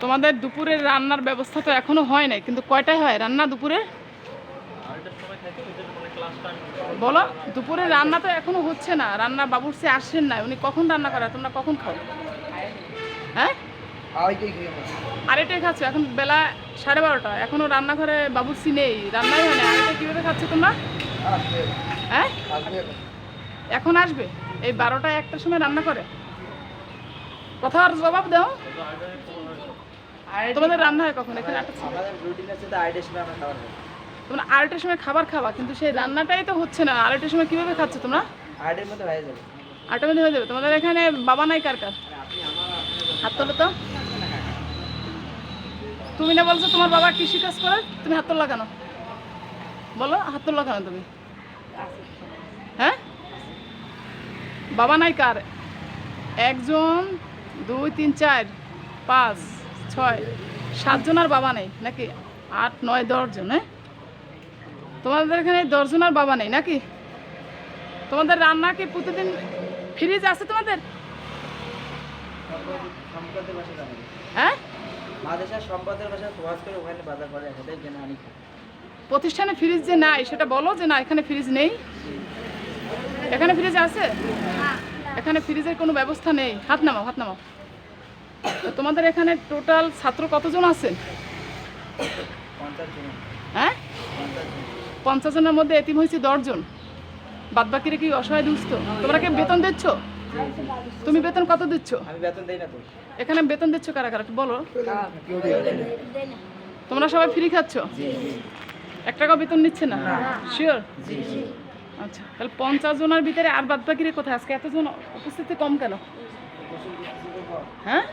তোমাদের দুপুরের রান্নার ব্যবস্থা তো এখনো হয় নাই, কিন্তু কয়টায় হয় রান্না দুপুরে? বলো, দুপুরে রান্না তো এখনো হচ্ছে না, রান্না বাবুর্চি আসেন না, উনি কখন রান্না করে, তোমরা কখন খাও? হ্যাঁ, আড়াইটায় খাচ্ছ, এখন বেলা 12:30, এখনো রান্নাঘরে বাবুর্চি নেই, রান্নাই হয় না, আড়াইটায় কীভাবে খাচ্ছ তোমরা? হ্যাঁ, এখন আসবে, এই 12টা 1টার সময় রান্না করে। কথার জবাব দাও, তোমাদের রান্না হয় কখন? এখানে তোমরা 2টার সময় খাবার খাওয়া, কিন্তু সেই রান্নাটাই তো হচ্ছে না, 2টার সময় কীভাবে খাচ্ছ তোমরা? 8টার মধ্যে হয়ে যাবে। 8টার মধ্যে হয়ে যাবে। তোমাদের এখানে বাবা নাই কার কার? হাত তোলো তো। তুমি না বলছো তোমার বাবা কৃষিকাজ করে, তুমি হাত তোলা কেন? বলো, হাত তোলা কেন তুমি? হ্যাঁ, বাবা নাই কার? 1 জন 2 3 4 5 6 7 জনের বাবা নেই নাকি? 8 9 10 জন। হ্যাঁ, তোমাদের এখানে 10 জনের বাবা নেই নাকি? তোমাদের রান্না কি প্রতিদিন ফ্রিজ আছে তোমাদের? হ্যাঁ, প্রতিষ্ঠানে ফ্রিজ যে নাই সেটা বলো, যে না এখানে ফ্রিজ নেই। এখানে ফ্রিজ আছে? এখানে ফ্রিজের কোনো ব্যবস্থা নেই। হাত নামাও, হাত নামাও। তোমাদের এখানে টোটাল ছাত্র কতজন আছেন? হ্যাঁ, 50 জনের মধ্যে এতিম হয়েছে 10 জন, বাদ বাকিরা কি অসহায় দুস্থ? তোমরা কি বেতন দিচ্ছ? তুমি বেতন কত দিচ্ছ? আমি বেতন দেই না তো। এখানে বেতন দিচ্ছ কারা কারা বলো? তোমরা সবাই ফ্রি খাচ্ছ? 1 টাকাও বেতন নিচ্ছে না? শিওর? আচ্ছা, তাহলে 50 জনের ভিতরে আর বাদ বাকিরা কোথায়? আজকে এতজন উপস্থিতি কম কেন? হ্যাঁ,